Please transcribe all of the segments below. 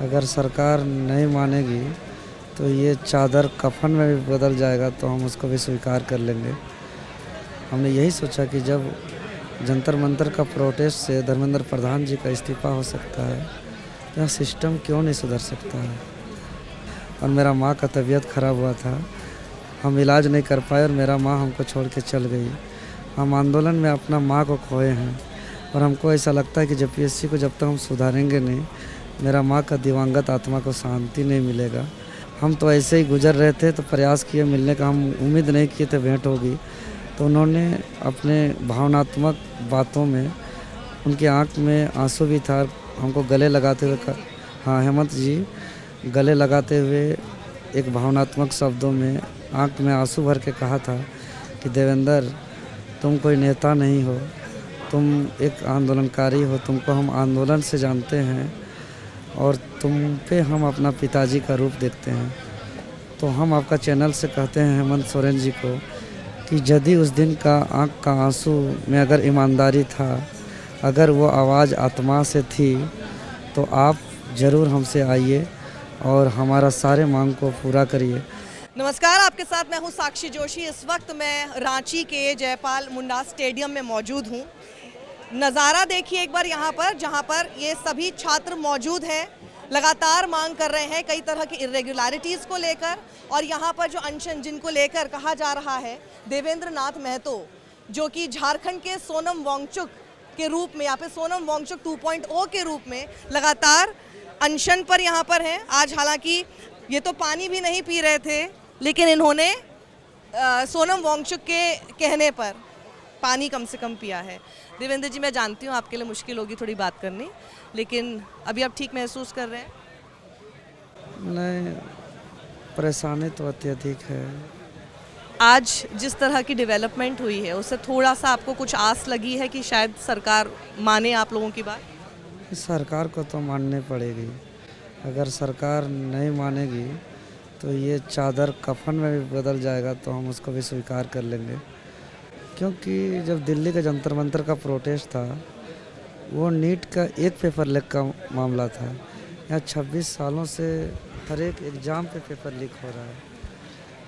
अगर सरकार नहीं मानेगी तो ये चादर कफन में भी बदल जाएगा तो हम उसको भी स्वीकार कर लेंगे। हमने यही सोचा कि जब जंतर मंतर का प्रोटेस्ट से धर्मेंद्र प्रधान जी का इस्तीफा हो सकता है, तो यह सिस्टम क्यों नहीं सुधर सकता है। और मेरा माँ का तबीयत ख़राब हुआ था, हम इलाज नहीं कर पाए और मेरा माँ हमको छोड़ के चल गई। हम आंदोलन में अपना माँ को खोए हैं और हमको ऐसा लगता है कि जेपीएससी को जब तक हम सुधारेंगे नहीं, मेरा माँ का दिवंगत आत्मा को शांति नहीं मिलेगा। हम तो ऐसे ही गुजर रहे थे तो प्रयास किए मिलने का, हम उम्मीद नहीं किए थे भेंट होगी। तो उन्होंने अपने भावनात्मक बातों में, उनकी आंख में आंसू भी था, हमको गले लगाते हुए हाँ हेमंत जी, गले लगाते हुए एक भावनात्मक शब्दों में आंख में आंसू भर के कहा था कि देवेंद्र, तुम कोई नेता नहीं हो, तुम एक आंदोलनकारी हो, तुमको हम आंदोलन से जानते हैं और तुम पे हम अपना पिताजी का रूप देखते हैं। तो हम आपका चैनल से कहते हैं हेमंत सोरेन जी को कि यदि उस दिन का आँख का आंसू में अगर ईमानदारी था, अगर वो आवाज़ आत्मा से थी, तो आप ज़रूर हमसे आइए और हमारा सारे मांग को पूरा करिए। नमस्कार, आपके साथ मैं हूं साक्षी जोशी। इस वक्त मैं रांची के जयपाल मुंडा स्टेडियम में मौजूद हूं। नज़ारा देखिए एक बार यहाँ पर, जहाँ पर ये सभी छात्र मौजूद हैं, लगातार मांग कर रहे हैं कई तरह की इर्रेगुलरिटीज़ को लेकर। और यहाँ पर जो अनशन जिनको लेकर कहा जा रहा है, देवेंद्र नाथ महतो, जो कि झारखंड के सोनम वांगचुक के रूप में, यहाँ पे सोनम वांगचुक 2.0 के रूप में लगातार अनशन पर यहाँ पर हैं। आज हालांकि ये तो पानी भी नहीं पी रहे थे, लेकिन इन्होंने सोनम वांगचुक के कहने पर पानी कम से कम पिया है। देवेंद्र जी, मैं जानती हूँ आपके लिए मुश्किल होगी थोड़ी बात करनी, लेकिन अभी आप ठीक महसूस कर रहे हैं? नहीं, परेशानी तो अत्यधिक है। आज जिस तरह की डेवलपमेंट हुई है, उससे थोड़ा सा आपको कुछ आस लगी है कि शायद सरकार माने आप लोगों की बात? सरकार को तो माननी पड़ेगी। अगर सरकार नहीं मानेगी तो ये चादर कफन में भी बदल जाएगा तो हम उसको भी स्वीकार कर लेंगे। क्योंकि जब दिल्ली के जंतर मंतर का प्रोटेस्ट था, वो नीट का एक पेपर लीक का मामला था। यहाँ 26 सालों से हर एक एग्ज़ाम पे पेपर लीक हो रहा है।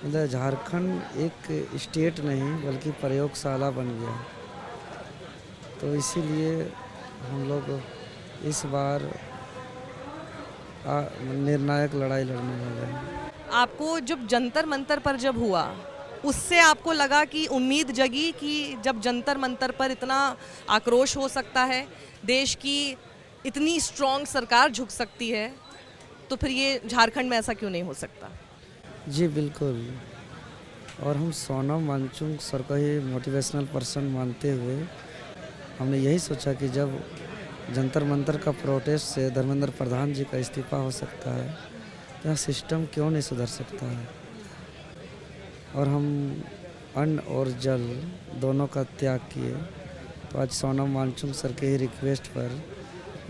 मतलब झारखंड एक स्टेट नहीं बल्कि प्रयोगशाला बन गया। तो इसीलिए हम लोग इस बार निर्णायक लड़ाई लड़ने वाले हैं। आपको जब जंतर मंतर पर जब हुआ, उससे आपको लगा कि उम्मीद जगी कि जब जंतर मंतर पर इतना आक्रोश हो सकता है, देश की इतनी स्ट्रॉन्ग सरकार झुक सकती है, तो फिर ये झारखंड में ऐसा क्यों नहीं हो सकता? जी बिल्कुल। और हम सोनम वांगचुक सर को ही मोटिवेशनल पर्सन मानते हुए हमने यही सोचा कि जब जंतर मंतर का प्रोटेस्ट से धर्मेंद्र प्रधान जी का इस्तीफा हो सकता है, तो यह सिस्टम क्यों नहीं सुधर सकता है। और हम अन्न और जल दोनों का त्याग किए। तो आज सोनम वांगचुक सर के ही रिक्वेस्ट पर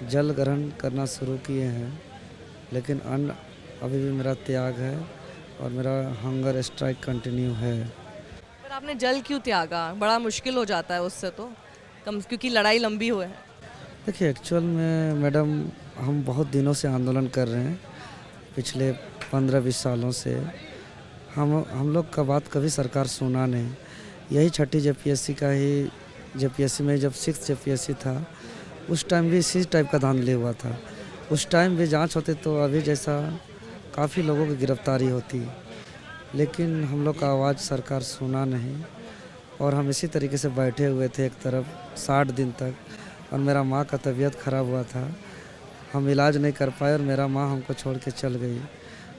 जल ग्रहण करना शुरू किए हैं, लेकिन अन्न अभी भी मेरा त्याग है और मेरा हंगर स्ट्राइक कंटिन्यू है। पर आपने जल क्यों त्यागा? बड़ा मुश्किल हो जाता है उससे तो, कम क्योंकि लड़ाई लंबी हो है। देखिए, एक्चुअल में मैडम, हम बहुत दिनों से आंदोलन कर रहे हैं, पिछले 15-20 सालों से। हम लोग का बात कभी सरकार सुना नहीं। यही छठी जेपीएससी का ही, जेपीएससी में जब 6th जेपीएससी था, उस टाइम भी इसी टाइप का धांधली हुआ था। उस टाइम भी जांच होती तो अभी जैसा काफ़ी लोगों की गिरफ्तारी होती, लेकिन हम लोग का आवाज़ सरकार सुना नहीं। और हम इसी तरीके से बैठे हुए थे एक तरफ 60 दिन तक। और मेरा माँ का तबीयत ख़राब हुआ था, हम इलाज नहीं कर पाए और मेरा माँ हमको छोड़ के चल गई।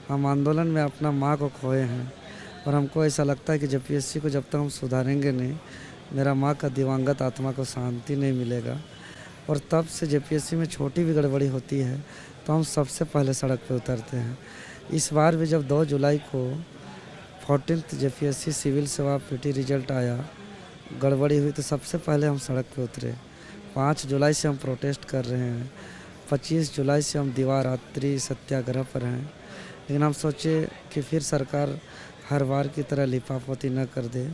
हम आंदोलन में अपना माँ को खोए हैं और हमको ऐसा लगता है कि जेपीएससी को जब तक हम सुधारेंगे नहीं, मेरा माँ का दिवंगत आत्मा को शांति नहीं मिलेगा। और तब से जेपीएससी में छोटी भी गड़बड़ी होती है तो हम सबसे पहले सड़क पर उतरते हैं। इस बार भी जब 2 जुलाई को 14th जेपीएससी सिविल सेवा पीटी रिजल्ट आया, गड़बड़ी हुई, तो सबसे पहले हम सड़क पर उतरे। 5 जुलाई से हम प्रोटेस्ट कर रहे हैं, 25 जुलाई से हम दीवार रात्रि सत्याग्रह पर हैं। लेकिन हम सोचे कि फिर सरकार हर बार की तरह लिपापोती न कर दे।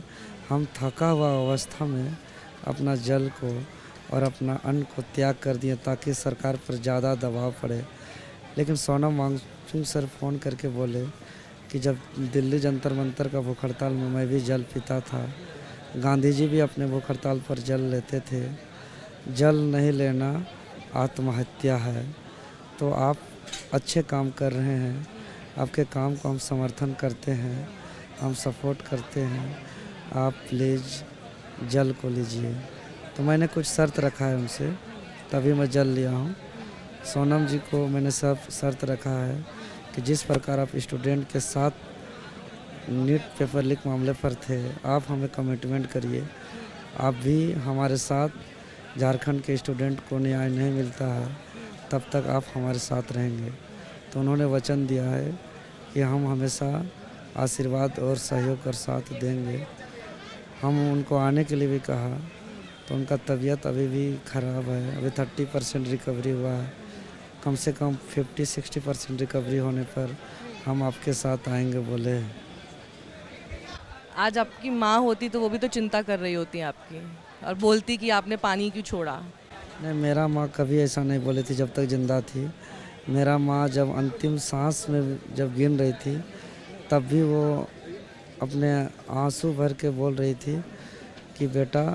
हम थका हुआ अवस्था में अपना जल को और अपना अन्न को त्याग कर दिए ताकि सरकार पर ज़्यादा दबाव पड़े। लेकिन सोनम वांगचुक सर फ़ोन करके बोले कि जब दिल्ली जंतर मंतर का भूख हड़ताल में मैं भी जल पीता था, गांधी जी भी अपने भूख हड़ताल पर जल लेते थे, जल नहीं लेना आत्महत्या है। तो आप अच्छे काम कर रहे हैं, आपके काम को हम समर्थन करते हैं, हम सपोर्ट करते हैं, आप प्लीज़ जल को लीजिए। तो मैंने कुछ शर्त रखा है उनसे, तभी मैं जल लिया हूँ। सोनम जी को मैंने सब शर्त रखा है कि जिस प्रकार आप स्टूडेंट के साथ नीट पेपर लीक मामले पर थे, आप हमें कमिटमेंट करिए, आप भी हमारे साथ झारखंड के स्टूडेंट को न्याय नहीं मिलता है तब तक आप हमारे साथ रहेंगे। तो उन्होंने वचन दिया है कि हम हमेशा आशीर्वाद और सहयोग और साथ देंगे। हम उनको आने के लिए भी कहा तो उनका तबीयत अभी भी ख़राब है, अभी 30% रिकवरी हुआ है। कम से कम 50-60% रिकवरी होने पर हम आपके साथ आएंगे बोले हैं। आज आपकी माँ होती तो वो भी तो चिंता कर रही होती आपकी, और बोलती कि आपने पानी क्यों छोड़ा। नहीं, मेरा माँ कभी ऐसा नहीं बोली थी जब तक ज़िंदा थी। मेरा माँ जब अंतिम सांस में जब गिन रही थी तब भी वो अपने आंसू भर के बोल रही थी कि बेटा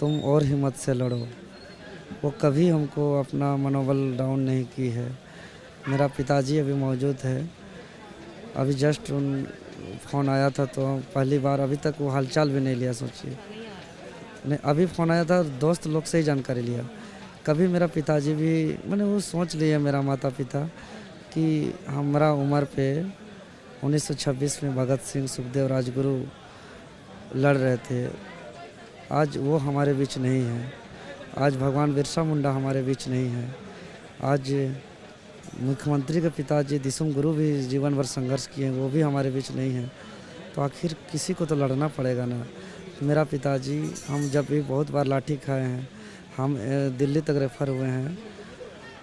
तुम और हिम्मत से लड़ो। वो कभी हमको अपना मनोबल डाउन नहीं की है। मेरा पिताजी अभी मौजूद है, अभी जस्ट उन फ़ोन आया था तो पहली बार, अभी तक वो हालचाल भी नहीं लिया। सोचिए, नहीं अभी फ़ोन आया था, दोस्त लोग से ही जानकारी लिया। कभी मेरा पिताजी भी मैंने वो सोच लिया, मेरा माता पिता, कि हमारा उम्र पे 1926 में भगत सिंह, सुखदेव, राजगुरु लड़ रहे थे। आज वो हमारे बीच नहीं है। आज भगवान बिरसा मुंडा हमारे बीच नहीं है। आज मुख्यमंत्री के पिताजी दिसुम गुरु भी जीवन भर संघर्ष किए, वो भी हमारे बीच नहीं है। तो आखिर किसी को तो लड़ना पड़ेगा ना। मेरा पिताजी, हम जब भी बहुत बार लाठी खाए हैं, हम दिल्ली तक रेफ़र हुए हैं,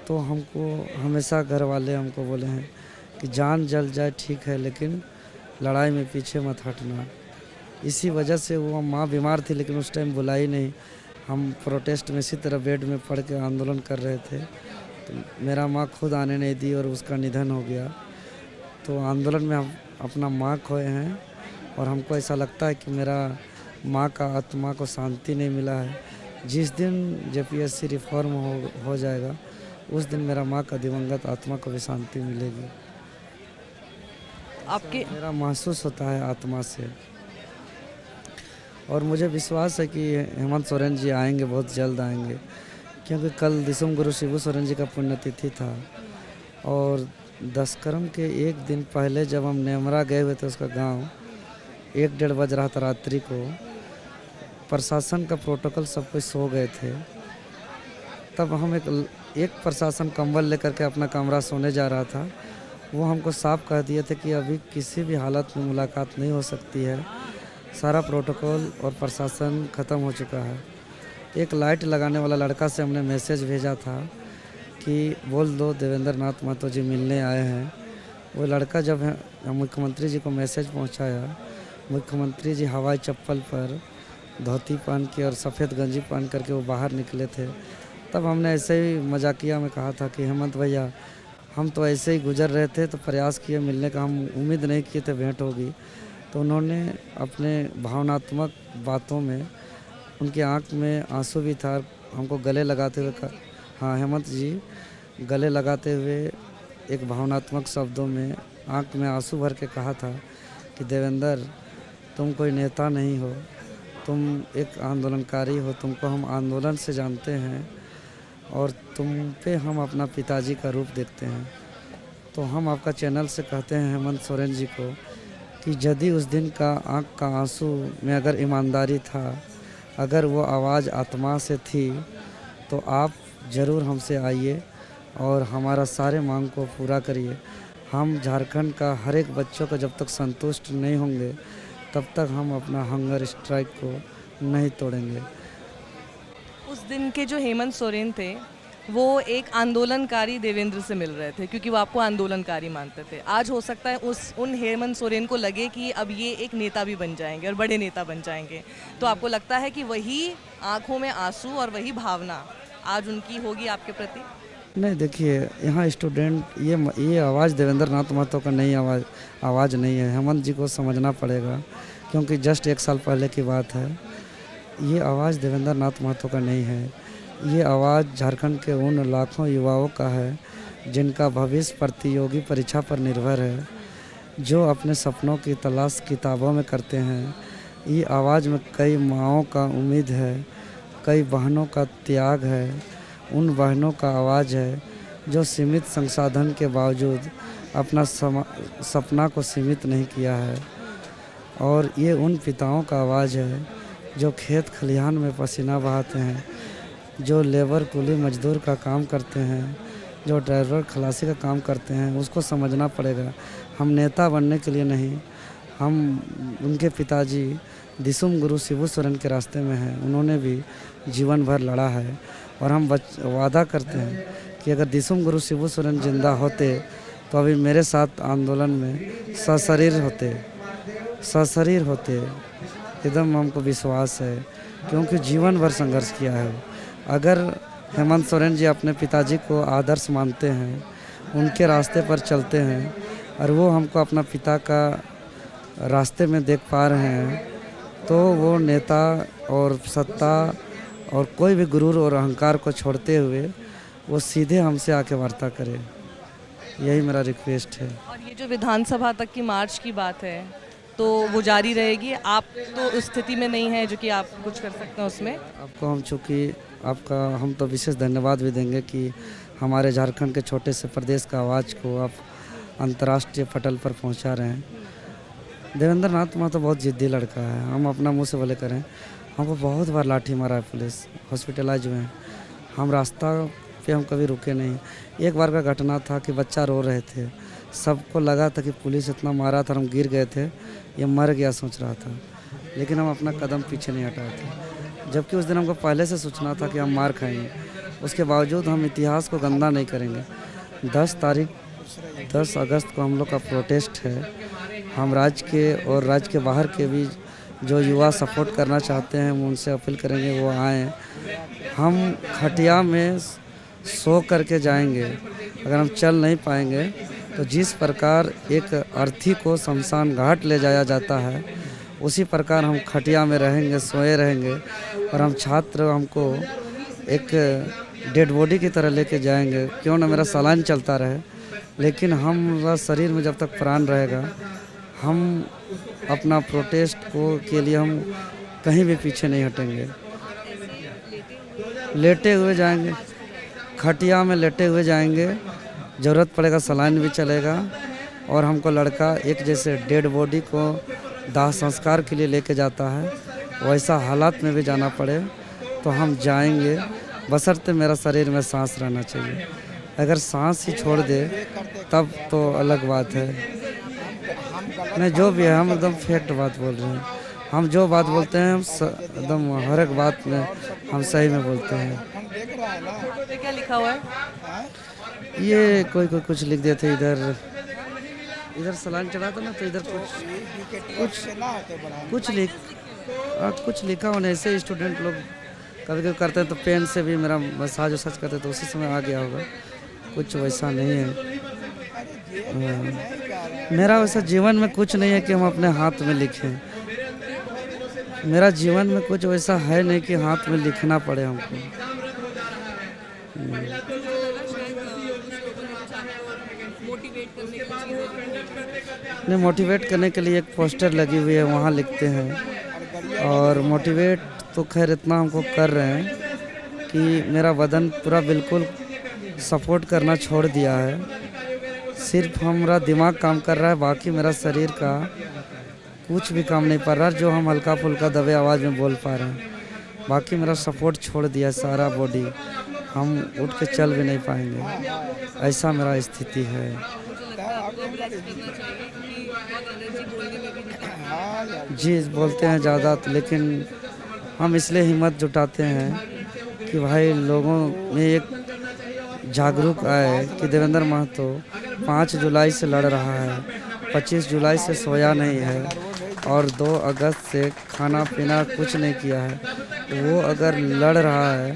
तो हमको हमेशा घर वाले हमको बोले हैं कि जान जल जाए ठीक है, लेकिन लड़ाई में पीछे मत हटना। इसी वजह से वो माँ बीमार थी लेकिन उस टाइम बुलाई नहीं। हम प्रोटेस्ट में इसी तरह बेड में पड़ के आंदोलन कर रहे थे, तो मेरा माँ खुद आने नहीं दी और उसका निधन हो गया। तो आंदोलन में हम अपना माँ खोए हैं और हमको ऐसा लगता है कि मेरा माँ का आत्मा को शांति नहीं मिला है। जिस दिन जेपीएससी रिफॉर्म हो जाएगा उस दिन मेरा माँ का दिवंगत आत्मा को भी शांति मिलेगी। आपके मेरा महसूस होता है आत्मा से, और मुझे विश्वास है कि हेमंत सोरेन जी आएंगे, बहुत जल्द आएंगे, क्योंकि कल दिसुम गुरु शिबू सोरेन जी का पुण्यतिथि था। और दशकर्म के एक दिन पहले जब हम नेमरा गए हुए थे, उसका गांव 1-1:30 बज रहा था रात्रि को, प्रशासन का प्रोटोकॉल सब कुछ सो गए थे। तब हम एक प्रशासन कंबल लेकर के अपना कमरा सोने जा रहा था। वो हमको साफ कह दिए थे कि अभी किसी भी हालत में मुलाकात नहीं हो सकती है, सारा प्रोटोकॉल और प्रशासन ख़त्म हो चुका है। एक लाइट लगाने वाला लड़का से हमने मैसेज भेजा था कि बोल दो देवेंद्र नाथ महतो जी मिलने आए हैं। वो लड़का जब मुख्यमंत्री जी को मैसेज पहुंचाया, मुख्यमंत्री जी हवाई चप्पल पर धोती पहन के और सफ़ेद गंजी पहन करके वो बाहर निकले थे। तब हमने ऐसे ही मजाकिया में कहा था कि हेमंत भैया, हम तो ऐसे ही गुजर रहे थे तो प्रयास किए मिलने का, हम उम्मीद नहीं किए थे भेंट होगी। तो उन्होंने अपने भावनात्मक बातों में, उनकी आंख में आंसू भी था, हमको गले लगाते हुए कहा, हाँ हेमंत जी, गले लगाते हुए एक भावनात्मक शब्दों में आंख में आंसू भर के कहा था कि देवेंद्र, तुम कोई नेता नहीं हो, तुम एक आंदोलनकारी हो, तुमको हम आंदोलन से जानते हैं और तुम पे हम अपना पिताजी का रूप देखते हैं। तो हम आपका चैनल से कहते हैं हेमंत सोरेन जी को कि यदि उस दिन का आँख का आंसू में अगर ईमानदारी था, अगर वो आवाज़ आत्मा से थी, तो आप ज़रूर हमसे आइए और हमारा सारे मांग को पूरा करिए। हम झारखंड का हर एक बच्चों को जब तक संतुष्ट नहीं होंगे तब तक हम अपना हंगर स्ट्राइक को नहीं तोड़ेंगे। उस दिन के जो हेमंत सोरेन थे वो एक आंदोलनकारी देवेंद्र से मिल रहे थे, क्योंकि वो आपको आंदोलनकारी मानते थे। आज हो सकता है उन हेमंत सोरेन को लगे कि अब ये एक नेता भी बन जाएंगे और बड़े नेता बन जाएंगे। तो आपको लगता है कि वही आंखों में आंसू और वही भावना आज उनकी होगी आपके प्रति? नहीं देखिए, यहाँ स्टूडेंट ये आवाज़ देवेंद्र नाथ महतो का नहीं आवाज़ नहीं है। हेमंत जी को समझना पड़ेगा, क्योंकि जस्ट 1 साल पहले की बात है। ये आवाज़ देवेंद्र नाथ महतो का नहीं है। ये आवाज़ झारखंड के उन लाखों युवाओं का है जिनका भविष्य प्रतियोगी परीक्षा पर निर्भर है, जो अपने सपनों की तलाश किताबों में करते हैं। ये आवाज़ में कई माँओं का उम्मीद है, कई बहनों का त्याग है। उन बहनों का आवाज़ है जो सीमित संसाधन के बावजूद अपना सपना को सीमित नहीं किया है। और ये उन पिताओं का आवाज़ है जो खेत खलिहान में पसीना बहाते हैं, जो लेबर कुली मजदूर का काम करते हैं, जो ड्राइवर खलासी का काम करते हैं। उसको समझना पड़ेगा। हम नेता बनने के लिए नहीं, हम उनके पिताजी दिसुम गुरु शिबू सोरेन के रास्ते में हैं। उन्होंने भी जीवन भर लड़ा है और हम वादा करते हैं कि अगर दिसुम गुरु शिबू सोरेन जिंदा होते तो अभी मेरे साथ आंदोलन में सशरीर होते। एकदम हमको विश्वास है, क्योंकि जीवन भर संघर्ष किया है। अगर हेमंत सोरेन जी अपने पिताजी को आदर्श मानते हैं, उनके रास्ते पर चलते हैं और वो हमको अपना पिता का रास्ते में देख पा रहे हैं, तो वो नेता और सत्ता और कोई भी गुरूर और अहंकार को छोड़ते हुए वो सीधे हमसे आके वार्ता करे। यही मेरा रिक्वेस्ट है। और ये जो विधानसभा तक की मार्च की बात है, तो वो जारी रहेगी। आप तो उस स्थिति में नहीं है जो कि आप कुछ कर सकते हैं उसमें। आपको हम तो विशेष धन्यवाद भी देंगे कि हमारे झारखंड के छोटे से प्रदेश का आवाज़ को आप अंतर्राष्ट्रीय पटल पर पहुंचा रहे हैं। देवेंद्र नाथ महतो बहुत जिद्दी लड़का है। हम अपना मुंह से बोले करें, हमको बहुत बार लाठी मारा है पुलिस, हॉस्पिटलाइज हुए हैं। हम रास्ता पे हम कभी रुके नहीं। एक बार का घटना था कि बच्चा रो रहे थे, सबको लगा था कि पुलिस इतना मारा था, हम गिर गए थे, ये मर गया सोच रहा था, लेकिन हम अपना कदम पीछे नहीं हटाए थे। जबकि उस दिन हमको पहले से सूचना था कि हम मार खाएंगे, उसके बावजूद हम इतिहास को गंदा नहीं करेंगे। 10 अगस्त को हम लोग का प्रोटेस्ट है। हम राज्य के और राज्य के बाहर के भी जो युवा सपोर्ट करना चाहते हैं, हम उनसे अपील करेंगे वो आएँ। हम खटिया में सो करके जाएंगे। अगर हम चल नहीं पाएंगे तो जिस प्रकार एक अर्थी को शमशान घाट ले जाया जाता है, उसी प्रकार हम खटिया में रहेंगे, सोए रहेंगे। और हम छात्र हमको एक डेड बॉडी की तरह लेके जाएंगे। क्यों ना मेरा सलाइन चलता रहे, लेकिन हमारा शरीर में जब तक प्राण रहेगा, हम अपना प्रोटेस्ट के लिए हम कहीं भी पीछे नहीं हटेंगे। लेटे हुए जाएंगे, खटिया में लेटे हुए जाएंगे। ज़रूरत पड़ेगा सलाइन भी चलेगा। और हमको लड़का एक जैसे डेड बॉडी को दाह संस्कार के लिए लेके जाता है, वैसा हालात में भी जाना पड़े तो हम जाएंगे, बशर्ते मेरा शरीर में सांस रहना चाहिए। अगर सांस ही छोड़ दे तब तो अलग बात है। नहीं, जो भी है हम एकदम फैक्ट बात बोल रहे हैं। हम जो बात बोलते हैं हम एकदम हर एक बात में हम सही में बोलते हैं। क्या लिखा हुआ है? ये कोई कुछ लिख देते, इधर सलाइन चढ़ा था ना, तो इधर कुछ लिखा होने। ऐसे स्टूडेंट लोग कभी कभी करते हैं तो पेन से भी मेरा मसाज वसाज करते तो उसी समय आ गया होगा। कुछ वैसा नहीं है। मेरा वैसा जीवन में कुछ नहीं है कि हम अपने हाथ में लिखें। मेरा जीवन में कुछ वैसा है नहीं कि हाथ में लिखना पड़े हमको। नहीं, मोटिवेट करने के लिए एक पोस्टर लगी हुई है, वहाँ लिखते हैं। और मोटिवेट तो खैर इतना हमको कर रहे हैं कि मेरा बदन पूरा बिल्कुल सपोर्ट करना छोड़ दिया है। सिर्फ हमारा दिमाग काम कर रहा है, बाकी मेरा शरीर का कुछ भी काम नहीं कर रहा। जो हम हल्का फुल्का दबे आवाज़ में बोल पा रहे हैं, बाकी मेरा सपोर्ट छोड़ दिया सारा बॉडी। हम उठ के चल भी नहीं पाएंगे, ऐसा मेरा स्थिति है। जी बोलते हैं ज़्यादा, लेकिन हम इसलिए हिम्मत जुटाते हैं कि भाई लोगों में एक जागरूक आए कि देवेंद्र महतो 5 जुलाई से लड़ रहा है, 25 जुलाई से सोया नहीं है और 2 अगस्त से खाना पीना कुछ नहीं किया है। वो अगर लड़ रहा है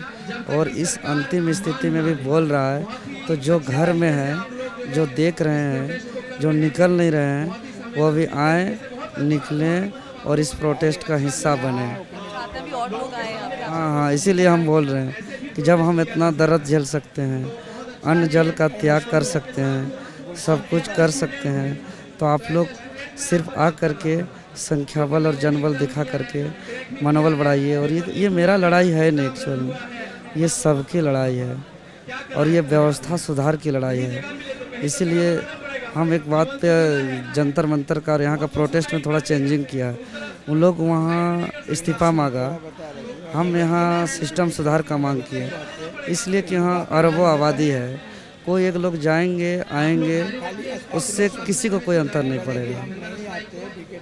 और इस अंतिम स्थिति में भी बोल रहा है तो जो घर में है, जो देख रहे हैं, जो निकल नहीं रहे हैं, वो भी आए, निकलें और इस प्रोटेस्ट का हिस्सा बने। चाहते हैं भी और लोग आए यहाँ पे। हाँ हाँ, इसीलिए हम बोल रहे हैं कि जब हम इतना दर्द झेल सकते हैं, अन्न जल का त्याग कर सकते हैं, सब कुछ कर सकते हैं, तो आप लोग सिर्फ आ करके संख्या बल और जनबल दिखा करके मनोबल बढ़ाइए। और ये मेरा लड़ाई है नहीं, एक्चुअल में ये सबकी लड़ाई है और ये व्यवस्था सुधार की लड़ाई है। इसीलिए हम एक बात पे जंतर मंतर का और यहाँ का प्रोटेस्ट में थोड़ा चेंजिंग किया है। उन लोग वहाँ इस्तीफ़ा मांगा, हम यहाँ सिस्टम सुधार का मांग किए, इसलिए कि यहाँ अरबों आबादी है, कोई एक लोग जाएंगे आएंगे, उससे किसी को कोई अंतर नहीं पड़ेगा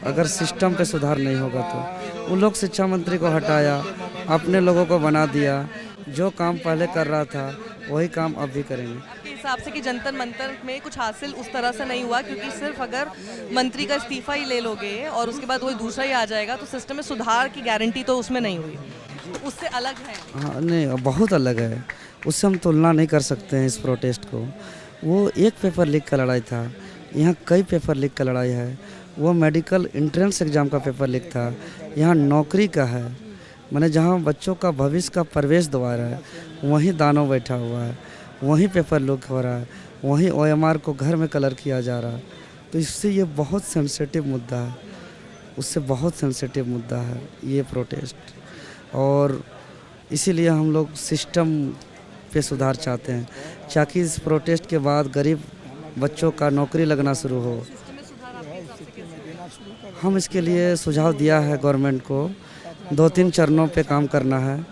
अगर सिस्टम पे सुधार नहीं होगा। तो उन लोग शिक्षा मंत्री को हटाया, अपने लोगों को बना दिया, जो काम पहले कर रहा था वही काम अब भी करेंगे। आपके हिसाब से कि जंतर मंतर में कुछ हासिल उस तरह से नहीं हुआ, क्योंकि सिर्फ अगर मंत्री का इस्तीफा ही ले लोगे और उसके बाद वही दूसरा ही आ जाएगा तो सिस्टम में सुधार की गारंटी तो उसमें नहीं हुई, तो उससे अलग है। हाँ नहीं, बहुत अलग है, उससे हम तुलना नहीं कर सकते हैं इस प्रोटेस्ट को। वो एक पेपर लीक का लड़ाई था, यहाँ कई पेपर लीक का लड़ाई है। वो मेडिकल एंट्रेंस एग्ज़ाम का पेपर लीक था, यहाँ नौकरी का है, माने जहाँ बच्चों का भविष्य का प्रवेश द्वार है वहीं दानव बैठा हुआ है, वहीं पेपर लीक हो रहा है, वहीं OMR को घर में कलर किया जा रहा है। तो इससे ये बहुत सेंसिटिव मुद्दा है, उससे बहुत सेंसिटिव मुद्दा है ये प्रोटेस्ट। और इसीलिए हम लोग सिस्टम पे सुधार चाहते हैं, ताकि इस प्रोटेस्ट के बाद गरीब बच्चों का नौकरी लगना शुरू हो। हम इसके लिए सुझाव दिया है गवर्नमेंट को, 2-3 चरणों पे काम करना है।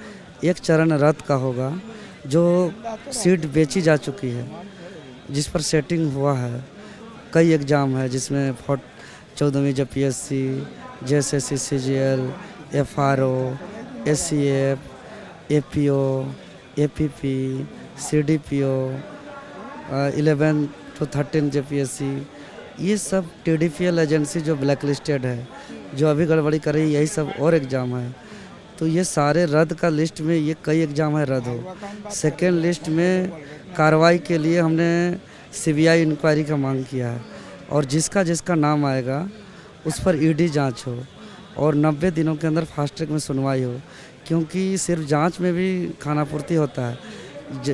एक चरण रद्द का होगा, जो सीट बेची जा चुकी है, जिस पर सेटिंग हुआ है, कई एग्ज़ाम है जिसमें 14वीं JPSC, JSSC, CGL, FRO, SCF, APO, APP, CDPO, 11 to 13 JPSC, ये सब TDPL एजेंसी जो ब्लैक लिस्टेड है, जो अभी गड़बड़ी कर रही है, यही सब और एग्ज़ाम है। तो ये सारे रद्द का लिस्ट में ये कई एग्ज़ाम है रद्द हो। सेकेंड लिस्ट में कार्रवाई के लिए हमने CBI इंक्वायरी का मांग किया है, और जिसका जिसका नाम आएगा उस पर ED जांच हो और 90 दिनों के अंदर फास्ट ट्रैक में सुनवाई हो, क्योंकि सिर्फ जांच में भी खानापूर्ति होता है।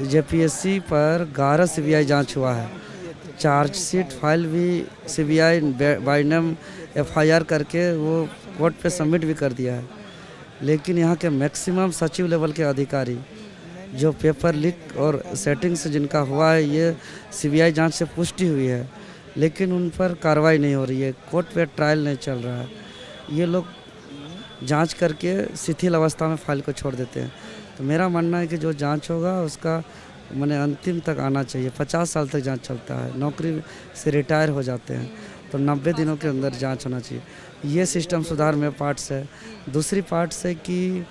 JPSC पर 11 CBI जांच हुआ है, चार्जशीट फाइल भी CBI बाइनम FIR करके वो कोर्ट पे सबमिट भी कर दिया है। लेकिन यहाँ के मैक्सिमम सचिव लेवल के अधिकारी जो पेपर लीक और सेटिंग से जिनका हुआ है, ये CBI जांच से पुष्टि हुई है, लेकिन उन पर कार्रवाई नहीं हो रही है, कोर्ट पे ट्रायल नहीं चल रहा है। ये लोग जांच करके शिथिल अवस्था में फाइल को छोड़ देते हैं। तो मेरा मानना है कि जो जांच होगा उसका माने अंतिम तक आना चाहिए। 50 साल तक जांच चलता है, नौकरी से रिटायर हो जाते हैं, तो 90 दिनों के अंदर जांच होना चाहिए। ये सिस्टम सुधार में पार्ट से। दूसरी पार्ट से कि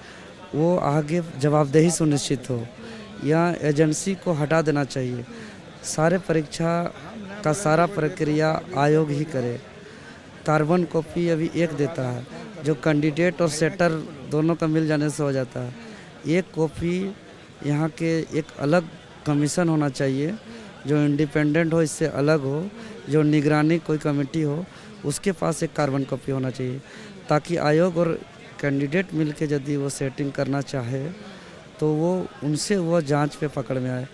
वो आगे जवाबदेही सुनिश्चित हो, या एजेंसी को हटा देना चाहिए। सारे परीक्षा का सारा प्रक्रिया आयोग ही करे। कार्बन कॉपी अभी एक देता है, जो कैंडिडेट और सेटर दोनों का मिल जाने से हो जाता है। एक कॉपी यहाँ के एक अलग कमीशन होना चाहिए, जो इंडिपेंडेंट हो, इससे अलग हो, जो निगरानी कोई कमेटी हो, उसके पास एक कार्बन कॉपी होना चाहिए, ताकि आयोग और कैंडिडेट मिलके यदि वो सेटिंग करना चाहे तो वो उनसे वो जांच पे पकड़ में आए।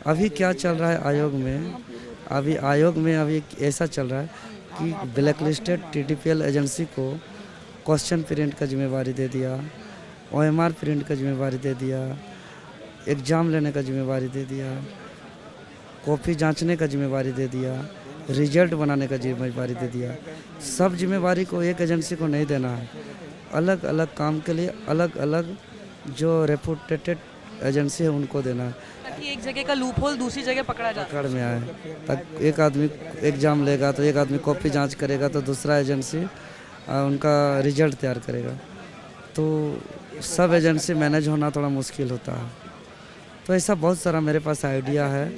अभी क्या चल रहा है आयोग में, अभी ऐसा चल रहा है कि ब्लैक लिस्टेड TDPL एजेंसी को क्वेश्चन प्रिंट का जिम्मेवारी दे दिया, OMR प्रिंट का जिम्मेवारी दे दिया, एग्ज़ाम लेने का जिम्मेवारी दे दिया, कॉपी जांचने का जिम्मेवारी दे दिया, रिजल्ट बनाने का जिम्मेवारी दे दिया। सब जिम्मेवारी को एक एजेंसी को नहीं देना है, अलग अलग काम के लिए अलग अलग जो रेपुटेटेड एजेंसी है उनको देना है, ताकि एक जगह का लूप होल दूसरी जगह पकड़ा जा पकड़ में आए। तक एक आदमी एग्ज़ाम लेगा तो एक आदमी कॉपी जांच करेगा, तो दूसरा एजेंसी उनका रिजल्ट तैयार करेगा। तो सब एजेंसी मैनेज होना थोड़ा मुश्किल होता है। तो ऐसा बहुत सारा मेरे पास आइडिया है,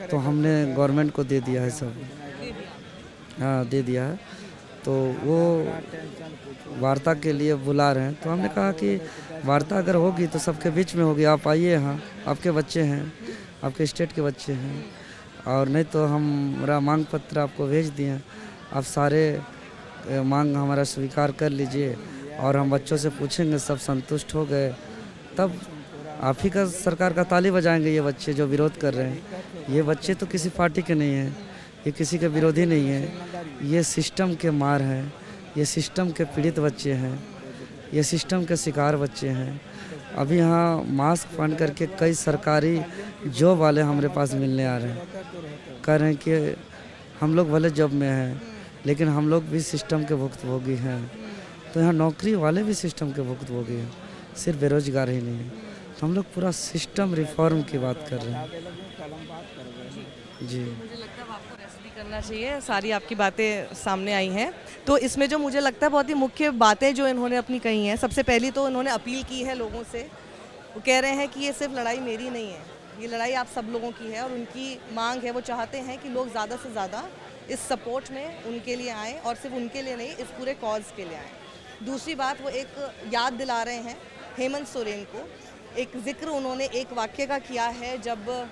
तो हमने गवर्नमेंट को दे दिया है सब। हाँ, दे दिया है। तो वो वार्ता के लिए बुला रहे हैं, तो हमने कहा कि वार्ता अगर होगी तो सबके बीच में होगी, आप आइए यहाँ, आपके बच्चे हैं, आपके स्टेट के बच्चे हैं, और नहीं तो हमारा मांग पत्र आपको भेज दिए हैं, आप सारे मांग हमारा स्वीकार कर लीजिए और हम बच्चों से पूछेंगे, सब संतुष्ट हो गए तब आप ही का सरकार का ताली बजाएंगे। ये बच्चे जो विरोध कर रहे हैं, ये बच्चे तो किसी पार्टी के नहीं हैं, ये किसी के विरोधी नहीं है, ये सिस्टम के मार हैं, ये सिस्टम के पीड़ित बच्चे हैं, ये सिस्टम के शिकार बच्चे हैं। अभी यहाँ मास्क पहन करके कई सरकारी जॉब वाले हमारे पास मिलने आ रहे हैं, कह रहे हैं कि हम लोग भले जॉब में हैं लेकिन हम लोग भी सिस्टम के भुक्तभोगी हैं। तो यहाँ नौकरी वाले भी सिस्टम के भुक्तभोगी हैं, सिर्फ बेरोजगार ही नहीं है। तो हम लोग पूरा सिस्टम रिफॉर्म की बात कर रहे हैं जी। मुझे लगता है अब आपको रेस्ट भी करना चाहिए, सारी आपकी बातें सामने आई हैं। तो इसमें जो मुझे लगता है बहुत ही मुख्य बातें जो इन्होंने अपनी कही हैं, सबसे पहली तो इन्होंने अपील की है लोगों से। वो कह रहे हैं कि ये सिर्फ लड़ाई मेरी नहीं है, ये लड़ाई आप सब लोगों की है और उनकी मांग है, वो चाहते हैं कि लोग ज़्यादा से ज़्यादा इस सपोर्ट में उनके लिए आएँ और सिर्फ उनके लिए नहीं, इस पूरे कॉज के लिए आएँ। दूसरी बात, वो एक याद दिला रहे हैं हेमंत सोरेन को। एक जिक्र उन्होंने एक वाक्य का किया है, जब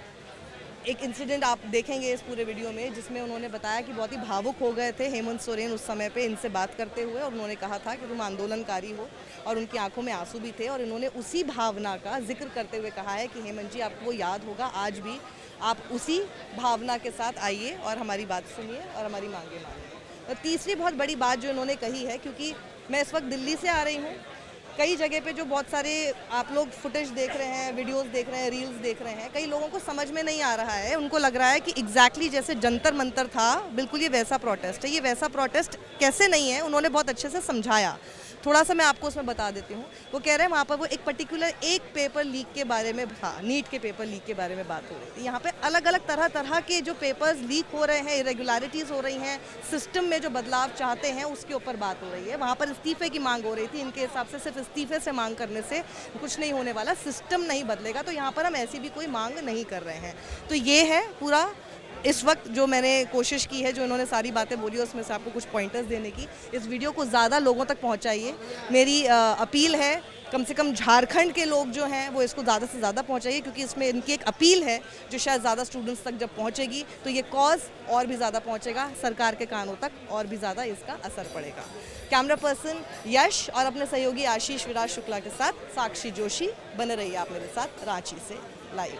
एक इंसिडेंट आप देखेंगे इस पूरे वीडियो में, जिसमें उन्होंने बताया कि बहुत ही भावुक हो गए थे हेमंत सोरेन उस समय पे इनसे बात करते हुए, और उन्होंने कहा था कि तुम आंदोलनकारी हो, और उनकी आंखों में आंसू भी थे। और इन्होंने उसी भावना का जिक्र करते हुए कहा है कि हेमंत जी, आपको याद होगा, आज भी आप उसी भावना के साथ आइए और हमारी बात सुनिए और हमारी मांगे मानिए। और तीसरी बहुत बड़ी बात जो इन्होंने कही है, क्योंकि मैं इस वक्त दिल्ली से आ रही हूँ, कई जगह पे जो बहुत सारे आप लोग फुटेज देख रहे हैं, वीडियोस देख रहे हैं, रील्स देख रहे हैं, कई लोगों को समझ में नहीं आ रहा है। उनको लग रहा है कि एग्जैक्टली जैसे जंतर मंतर था, बिल्कुल ये वैसा प्रोटेस्ट है। ये वैसा प्रोटेस्ट कैसे नहीं है, उन्होंने बहुत अच्छे से समझाया। थोड़ा सा मैं आपको उसमें बता देती हूँ। वो कह रहे हैं वहाँ पर वो एक पर्टिकुलर एक पेपर लीक के बारे में था, नीट के पेपर लीक के बारे में बात हो रही थी। यहाँ पे अलग अलग तरह के जो पेपर्स लीक हो रहे हैं, इरेगुलरिटीज़ हो रही हैं, सिस्टम में जो बदलाव चाहते हैं उसके ऊपर बात हो रही है। वहाँ पर इस्तीफे की मांग हो रही थी। इनके हिसाब से सिर्फ इस्तीफे से मांग करने से कुछ नहीं होने वाला, सिस्टम नहीं बदलेगा। तो यहाँ पर हम ऐसी भी कोई मांग नहीं कर रहे हैं। तो ये है पूरा इस वक्त जो मैंने कोशिश की है, जो इन्होंने सारी बातें बोली उसमें से आपको कुछ पॉइंटर्स देने की। इस वीडियो को ज़्यादा लोगों तक पहुंचाइए, मेरी अपील है। कम से कम झारखंड के लोग जो हैं वो इसको ज़्यादा से ज़्यादा पहुंचाइए, क्योंकि इसमें इनकी एक अपील है जो शायद ज़्यादा स्टूडेंट्स तक जब पहुंचेगी तो ये कॉज और भी ज़्यादा पहुंचेगा, सरकार के कानों तक और भी ज़्यादा इसका असर पड़ेगा। कैमरा पर्सन यश और अपने सहयोगी आशीष विराज शुक्ला के साथ साक्षी जोशी, बने रहिए आप मेरे साथ रांची से लाइव।